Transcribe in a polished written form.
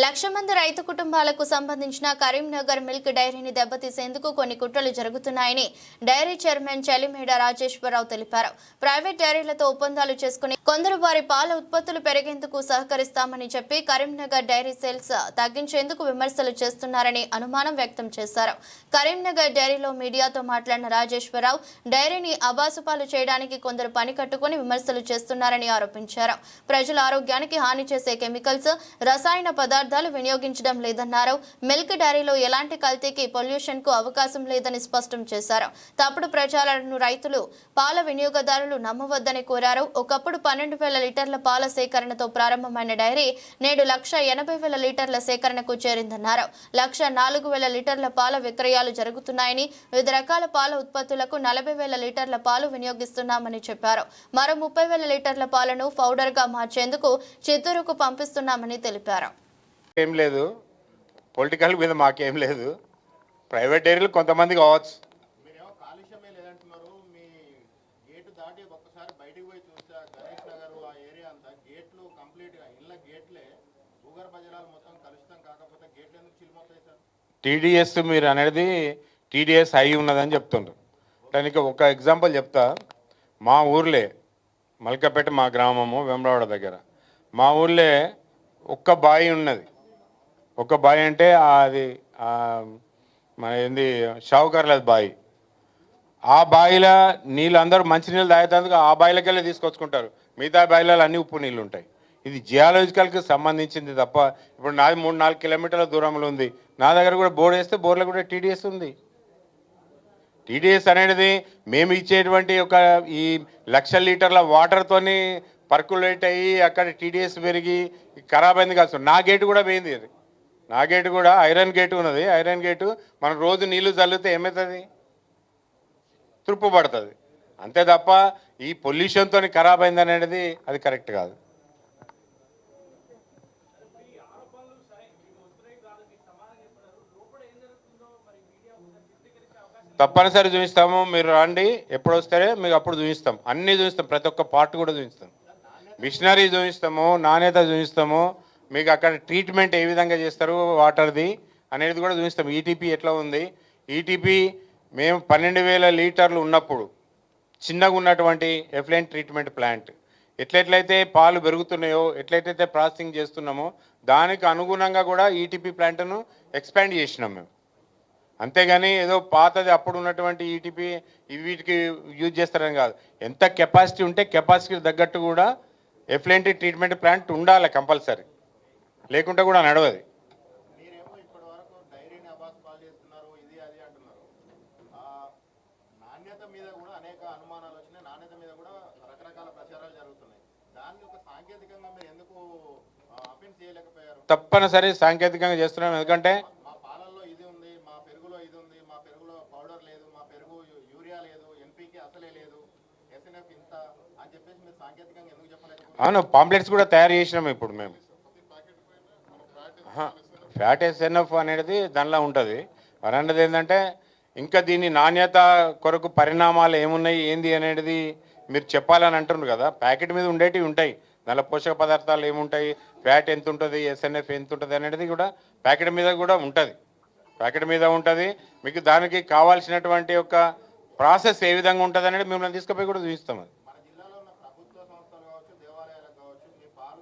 లక్ష మంది రైతు కుటుంబాలకు సంబంధించిన కరీంనగర్ మిల్క్ డైరీని దెబ్బతీసేందుకు కొన్ని కుట్రలు జరుగుతున్నాయని డైరీ చైర్మన్ చలిమేడ రాజేశ్వరరావు తెలిపారు. ప్రైవేట్ డైరీలతో ఒప్పందాలు చేసుకుని కొందరు వారి పాల ఉత్పత్తులు పెరిగేందుకు సహకరిస్తామని చెప్పి కరీంనగర్ డైరీ సేల్స్ తగ్గించేందుకు విమర్శలు చేస్తున్నారని అనుమానం వ్యక్తం చేశారు. కరీంనగర్ డైరీలో మీడియాతో మాట్లాడిన రాజేశ్వరరావు డైరీని అబాసుపాలు చేయడానికి కొందరు పని కట్టుకుని విమర్శలు చేస్తున్నారని ఆరోపించారు. ప్రజల ఆరోగ్యానికి హాని చేసే కెమికల్స్, రసాయన పదార్థాలు వినియోగించడం లేదన్నారు. మిల్క్ డైరీలో ఎలాంటి కల్తీకి, పొల్యూషన్ కు అవకాశం లేదని స్పష్టం చేశారు. తప్పుడు ప్రచారాలను రైతులు, పాల వినియోగదారులు నమ్మవద్దని కోరారు. ఒకప్పుడు 12,000 లీటర్ల పాల సేకరణతో ప్రారంభమైన డైరీ నేడు 1,80,000 లీటర్ల సేకరణకు చేరిందన్నారు. 1,04,000 లీటర్ల పాల విక్రయాలు జరుగుతున్నాయని, వివిధ రకాల పాల ఉత్పత్తులకు 40,000 లీటర్ల పాలు వినియోగిస్తున్నామని చెప్పారు. మరో 30,000 లీటర్ల పాలను పౌడర్ గా మార్చేందుకు చిత్తూరుకు పంపిస్తున్నామని తెలిపారు. ఏం లేదు, పొలిటికల్ మీద మాకేం లేదు. ప్రైవేట్ డైరీలు కొంతమంది కావచ్చు. మీరేమో కాలుష్యమే లేదంటున్నారు. మీ గేటు దాటి ఒక్కసారి బయటికి పోయి చూస్తే గణేష్ నగర్ ఆ ఏరియా అంతా గేట్లు కంప్లీట్గా ఇళ్ళ గేట్లే భూగర్భ జలాలు మొత్తం కలుషితం కాకపోతే గేట్లు ఎందుకు చిల్లుమవుతాయి సార్? టీడీఎస్ మీరు అనేది టీడీఎస్ అయి ఉన్నదని చెప్తుండ్రు. దానికి ఒక ఎగ్జాంపుల్ చెప్తా. మా ఊర్లే మల్కపేట, మా గ్రామము వేములవాడ దగ్గర, మా ఊర్లే ఒక్క బావి ఉన్నది. ఒక బావి అంటే అది మన ఏంది షావుకార్లది బావి. ఆ బావిలో నీళ్ళు అందరూ మంచినీళ్ళు తాగేందుకు ఆ బావిలకి వెళ్ళి తీసుకొచ్చుకుంటారు. మిగతా బావిలలో అన్ని ఉప్పు నీళ్ళు ఉంటాయి. ఇది జియాలజికల్కి సంబంధించింది తప్ప ఇప్పుడు నాది 3-4 కిలోమీటర్ల దూరంలో ఉంది. నా దగ్గర కూడా బోర్డు వేస్తే బోర్లో కూడా టీడీఎస్ ఉంది. టీడీఎస్ అనేది మేము ఇచ్చేటువంటి ఒక ఈ 1,00,000 లీటర్ల వాటర్తోని పర్కులేట్ అయ్యి అక్కడ టీడీఎస్ పెరిగి ఖరాబ్ అయింది కాదు. నా గేటు కూడా పోయింది. అది నా గేటు కూడా ఐరన్ గేటు ఉన్నది. ఐరన్ గేటు మనం రోజు నీళ్లు చల్లితే ఏమవుతుంది? తృప్పు పడుతుంది. అంతే తప్ప ఈ పొల్యూషన్తో ఖరాబ్ అయింది అనేది అది కరెక్ట్ కాదు. తప్పనిసరి చూపిస్తాము. మీరు రండి, ఎప్పుడు వస్తారే మీకు అప్పుడు చూపిస్తాం. అన్నీ చూపిస్తాం, ప్రతి ఒక్క పార్ట్ కూడా చూపిస్తాం. మిషనరీ చూపిస్తాము, నాణ్యత చూపిస్తాము. మీకు అక్కడ ట్రీట్మెంట్ ఏ విధంగా చేస్తారు వాటర్ది అనేది కూడా చూపిస్తాం. ఈటీపీ ఎట్లా ఉంది, ఈటీపీ మేము 12,000 లీటర్లు ఉన్నప్పుడు చిన్నగా ఉన్నటువంటి ఎఫ్లైన్ ట్రీట్మెంట్ ప్లాంట్ ఎట్లయితే పాలు పెరుగుతున్నాయో, ఎట్లయితే ప్రాసెసింగ్ చేస్తున్నామో దానికి అనుగుణంగా కూడా ఈటీపీ ప్లాంట్ను ఎక్స్పాండ్ చేసినాం మేము. అంతేగాని ఏదో పాతది అప్పుడు ఉన్నటువంటి ఈటీపీ వీటికి యూజ్ చేస్తారని కాదు. ఎంత కెపాసిటీ ఉంటే కెపాసిటీకి తగ్గట్టు కూడా ఎఫ్లైన్ ట్రీట్మెంట్ ప్లాంట్ ఉండాలి కంపల్సరీ, లేకుంటే కూడా నడవది. మీరేమో ఇప్పటి వరకు డైరీని అబాస్పాలు చేస్తున్నారు, ఇది అది అంటున్నారు. నాణ్యత మీద కూడా అనేక అనుమానాలు వచ్చినాయి. నాణ్యత మీద కూడా రకరకాల ప్రచారాలు జరుగుతున్నాయి. దాన్ని ఒక సాంకేతికంగా మీరు ఎందుకు అఫెన్స్ చేయలేకపోయారు? తప్పనిసరి సాంకేతికంగా చేస్తున్నాం. ఎందుకంటే మా పాలల్లో ఇది ఉంది, మా పెరుగులో ఇది ఉంది, మా పెరుగులో పౌడర్ లేదు, మా పెరుగు యూరియా లేదు, ఎన్పీకే అసలే లేదు, ఎస్ఎన్ఎఫ్ ఇంత అని చెప్పేసి మీరు సాంకేతికంగా ఎందుకు చెప్పలేకపోయారు? అవును, పాంప్లెట్స్ కూడా తయారు చేసినాం ఇప్పుడు మేము. ఫ్యాట్ ఎస్ఎన్ఎఫ్ అనేది దానిలో ఉంటుంది. మరి అన్నది ఏంటంటే ఇంకా దీని నాణ్యత కొరకు పరిణామాలు ఏమున్నాయి ఏంది అనేది మీరు చెప్పాలని అంటున్నారు కదా. ప్యాకెట్ మీద ఉండేటివి ఉంటాయి, దానిలో పోషక పదార్థాలు ఏముంటాయి, ఫ్యాట్ ఎంత ఉంటుంది, ఎస్ఎన్ఎఫ్ ఎంత ఉంటుంది అనేది కూడా ప్యాకెట్ మీద కూడా ఉంటుంది. ప్యాకెట్ మీద ఉంటుంది. మీకు దానికి కావాల్సినటువంటి ఒక ప్రాసెస్ ఏ విధంగా ఉంటుంది అనేది మిమ్మల్ని తీసుకుపోయి కూడా చూపిస్తాం. అది